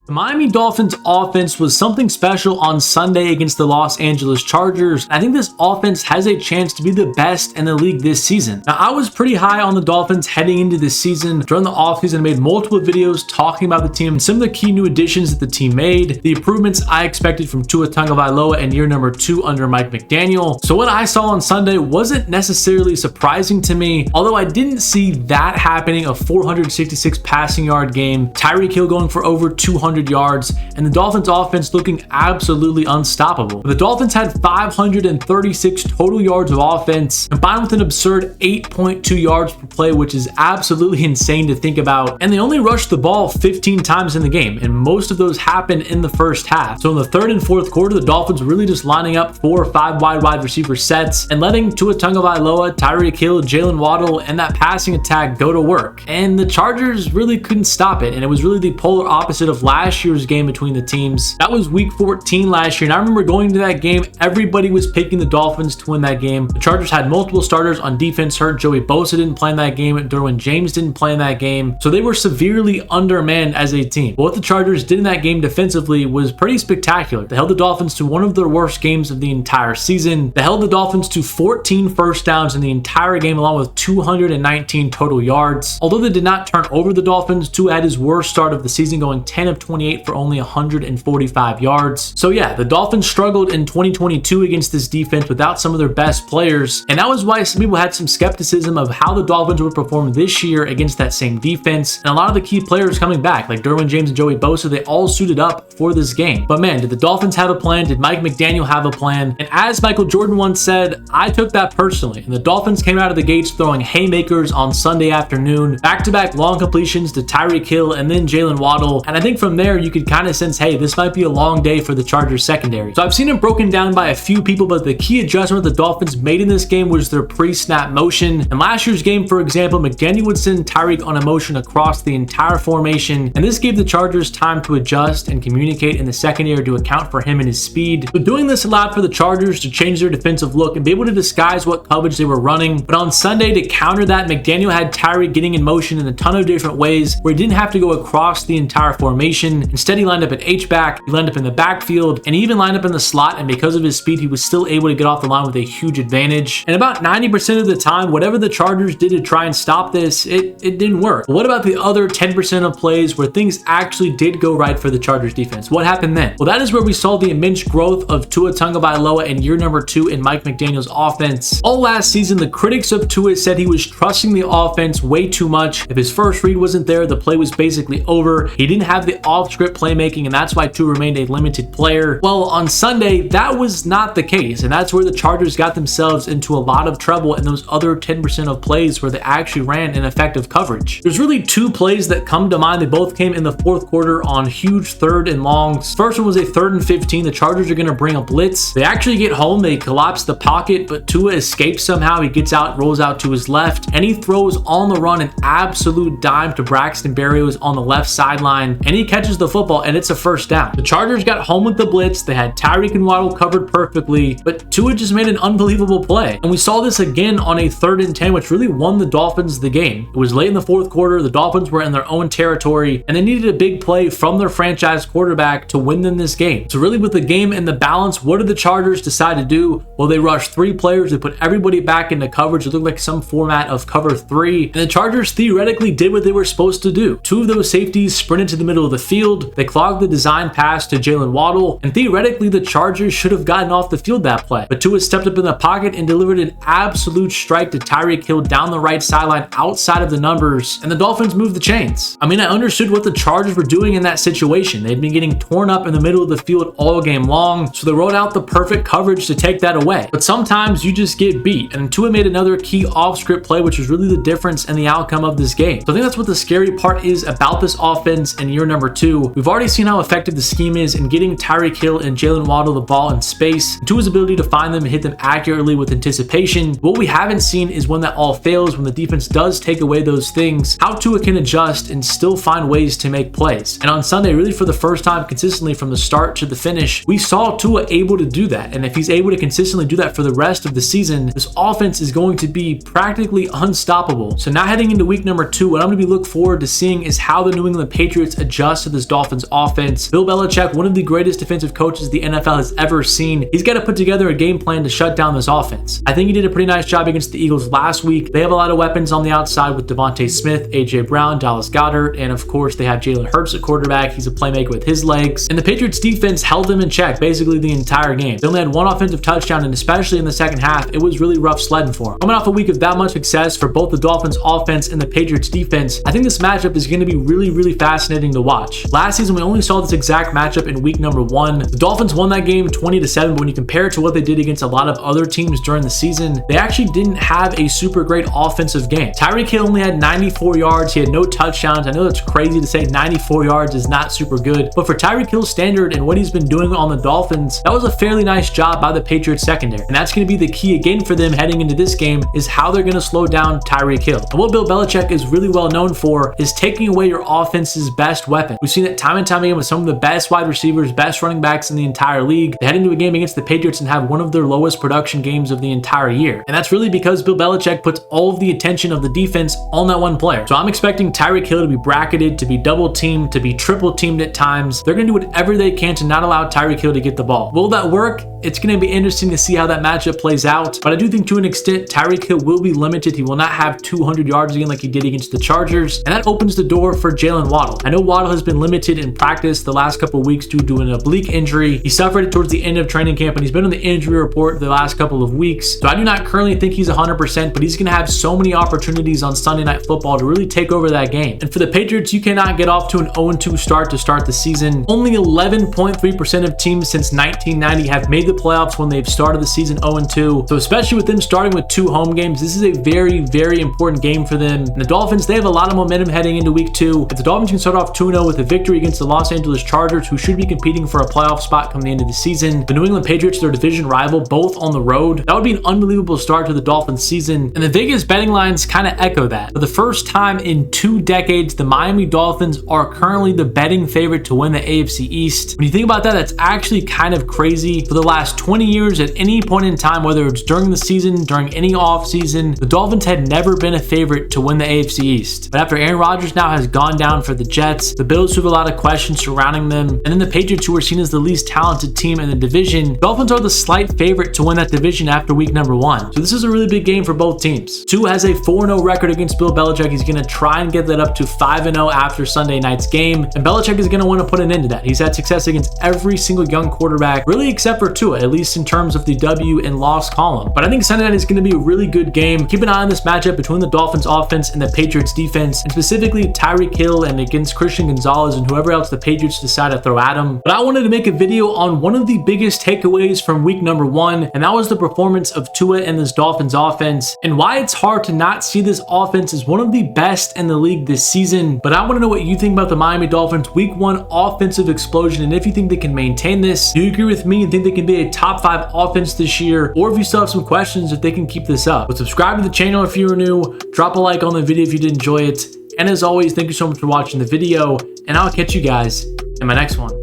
The Miami Dolphins offense was something special on Sunday against the Los Angeles Chargers. I think this offense has a chance to be the best in the league this season. Now, I was pretty high on the Dolphins heading into this season. During the offseason, I made multiple videos talking about the team and some of the key new additions that the team made, the improvements I expected from Tua Tagovailoa in year number 2 under Mike McDaniel. So what I saw on Sunday wasn't necessarily surprising to me, although I didn't see that happening. A 466 passing yard game, Tyreek Hill going for over 200 yards, and the Dolphins offense looking absolutely unstoppable. The Dolphins had 536 total yards of offense, combined with an absurd 8.2 yards per play, which is absolutely insane to think about. And they only rushed the ball 15 times in the game, and most of those happened in the first half. So in the third and fourth quarter, the Dolphins were really just lining up 4 or 5 wide receiver sets and letting Tua Tagovailoa, Tyreek Hill, Jalen Waddle, and that passing attack go to work. And the Chargers really couldn't stop it, and it was really the polar opposite of last year's game between the teams. That was week 14 last year, and I remember going to that game, everybody was picking the Dolphins to win that game. The Chargers had multiple starters on defense hurt. Joey Bosa didn't play in that game, Derwin James didn't play in that game, so they were severely undermanned as a team. But what the Chargers did in that game defensively was pretty spectacular. They held the Dolphins to one of their worst games of the entire season. They held the Dolphins to 14 first downs in the entire game, along with 219 total yards. Although they did not turn over the Dolphins, Tua had his worst start of the season, going 10 of 28 for only 145 yards. So yeah, the Dolphins struggled in 2022 against this defense without some of their best players, and that was why some people had some skepticism of how the Dolphins would perform this year against that same defense. And a lot of the key players coming back, like Derwin James and Joey Bosa, they all suited up for this game. But man, did the Dolphins have a plan? Did Mike McDaniel have a plan? And as Michael Jordan once said, I took that personally, and the Dolphins came out of the gates throwing haymakers on Sunday afternoon, back-to-back long completions to Tyreek Hill and then Jalen Waddle. And I think from there, you could kind of sense, hey, this might be a long day for the Chargers secondary. So I've seen it broken down by a few people, but the key adjustment the Dolphins made in this game was their pre-snap motion. In last year's game, for example, McDaniel would send Tyreek on a motion across the entire formation, and this gave the Chargers time to adjust and communicate in the secondary to account for him and his speed. So doing this allowed for the Chargers to change their defensive look and be able to disguise what coverage they were running. But on Sunday, to counter that, McDaniel had Tyreek getting in motion in a ton of different ways where he didn't have to go across the entire formation. Instead, he lined up at H-back, he lined up in the backfield, and he even lined up in the slot, and because of his speed, he was still able to get off the line with a huge advantage. And about 90% of the time, whatever the Chargers did to try and stop this, it didn't work. But what about the other 10% of plays where things actually did go right for the Chargers defense? What happened then? Well, that is where we saw the immense growth of Tua Tagovailoa in year number 2 in Mike McDaniel's offense. All last season, the critics of Tua said he was trusting the offense way too much. If his first read wasn't there, the play was basically over. He didn't have the off-script playmaking, and that's why Tua remained a limited player. Well, on Sunday, that was not the case, and that's where the Chargers got themselves into a lot of trouble in those other 10% of plays where they actually ran ineffective coverage. There's really 2 plays that come to mind. They both came in the fourth quarter on huge third and longs. First one was a 3rd and 15. The Chargers are going to bring a blitz. They actually get home. They collapse the pocket, but Tua escapes somehow. He gets out, rolls out to his left, and he throws on the run an absolute dime to Braxton Berrios on the left sideline, and he catches the football, and it's a first down. The Chargers got home with the blitz. They had Tyreek and Waddle covered perfectly, but Tua just made an unbelievable play. And we saw this again on a 3rd and 10, which really won the Dolphins the game. It was late in the fourth quarter. The Dolphins were in their own territory, and they needed a big play from their franchise quarterback to win them this game. So really, with the game in the balance, what did the Chargers decide to do? Well, they rushed 3 players. They put everybody back into coverage. It looked like some format of cover 3, and the Chargers theoretically did what they were supposed to do. 2 of those safeties sprinted to the middle of the field. They clogged the design pass to Jalen Waddle, and theoretically, the Chargers should have gotten off the field that play. But Tua stepped up in the pocket and delivered an absolute strike to Tyreek Hill down the right sideline outside of the numbers, and the Dolphins moved the chains. I mean, I understood what the Chargers were doing in that situation. They'd been getting torn up in the middle of the field all game long, so they wrote out the perfect coverage to take that away. But sometimes you just get beat, and Tua made another key off-script play, which was really the difference in the outcome of this game. So I think that's what the scary part is about this offense in year number 2. We've already seen how effective the scheme is in getting Tyreek Hill and Jalen Waddle the ball in space, and Tua's ability to find them and hit them accurately with anticipation. What we haven't seen is when that all fails, when the defense does take away those things, how Tua can adjust and still find ways to make plays. And on Sunday, really for the first time consistently from the start to the finish, we saw Tua able to do that. And if he's able to consistently do that for the rest of the season, this offense is going to be practically unstoppable. So now heading into week number 2, what I'm going to be looking forward to seeing is how the New England Patriots adjust to the this Dolphins offense. Bill Belichick, one of the greatest defensive coaches the NFL has ever seen, he's got to put together a game plan to shut down this offense. I think he did a pretty nice job against the Eagles last week. They have a lot of weapons on the outside with Devontae Smith, A.J. Brown, Dallas Goedert, and of course they have Jalen Hurts at quarterback. He's a playmaker with his legs. And the Patriots defense held them in check basically the entire game. They only had one offensive touchdown, and especially in the second half, it was really rough sledding for them. Coming off a week of that much success for both the Dolphins offense and the Patriots defense, I think this matchup is going to be really fascinating to watch. Last season, we only saw this exact matchup in week number 1. The Dolphins won that game 20-7, but when you compare it to what they did against a lot of other teams during the season, they actually didn't have a super great offensive game. Tyreek Hill only had 94 yards. He had no touchdowns. I know that's crazy to say 94 yards is not super good, but for Tyreek Hill's standard and what he's been doing on the Dolphins, that was a fairly nice job by the Patriots secondary. And that's going to be the key again for them heading into this game, is how they're going to slow down Tyreek Hill. And what Bill Belichick is really well known for is taking away your offense's best weapon. We've seen it time and time again with some of the best wide receivers, best running backs in the entire league. They head into a game against the Patriots and have one of their lowest production games of the entire year. And that's really because Bill Belichick puts all of the attention of the defense on that one player. So I'm expecting Tyreek Hill to be bracketed, to be double teamed, to be triple teamed at times. They're going to do whatever they can to not allow Tyreek Hill to get the ball. Will that work? It's going to be interesting to see how that matchup plays out, but I do think to an extent Tyreek Hill will be limited. He will not have 200 yards again like he did against the Chargers, and that opens the door for Jalen Waddle. I know Waddle has been limited in practice the last couple of weeks due to an oblique injury. He suffered it towards the end of training camp, and he's been on the injury report the last couple of weeks, so I do not currently think he's 100%, but he's going to have so many opportunities on Sunday Night Football to really take over that game. And for the Patriots, you cannot get off to an 0-2 start to start the season. Only 11.3% of teams since 1990 have made the playoffs when they've started the season 0-2. So especially with them starting with 2 home games, this is a very important game for them. And the Dolphins, they have a lot of momentum heading into week 2. If the Dolphins can start off 2-0 with a victory against the Los Angeles Chargers, who should be competing for a playoff spot come the end of the season, the New England Patriots, their division rival, both on the road, that would be an unbelievable start to the Dolphins season. And the Vegas betting lines kind of echo that. For the first time in 2 decades, the Miami Dolphins are currently the betting favorite to win the AFC East. When you think about that, that's actually kind of crazy. For the last 20 years, at any point in time, whether it's during the season, during any off season, the Dolphins had never been a favorite to win the AFC East. But after Aaron Rodgers now has gone down for the Jets, the Bills who have a lot of questions surrounding them, and then the Patriots who are seen as the least talented team in the division, the Dolphins are the slight favorite to win that division after week number 1. So this is a really big game for both teams. Tua has a 4-0 record against Bill Belichick. He's going to try and get that up to 5-0 after Sunday night's game, and Belichick is going to want to put an end to that. He's had success against every single young quarterback, really except for Tua, at least in terms of the W and loss column. But I think Sunday night is going to be a really good game. Keep an eye on this matchup between the Dolphins offense and the Patriots defense, and specifically Tyreek Hill and against Christian Gonzalez and whoever else the Patriots decide to throw at him. But I wanted to make a video on one of the biggest takeaways from week number 1, and that was the performance of Tua and this Dolphins offense, and why it's hard to not see this offense as one of the best in the league this season. But I want to know what you think about the Miami Dolphins week 1 offensive explosion, and if you think they can maintain this. Do you agree with me and think they can be a top 5 offense this year, or if you still have some questions if they can keep this up? But subscribe to the channel if you're new, drop a like on the video if you did enjoy it, and as always, thank you so much for watching the video, and I'll catch you guys in my next one.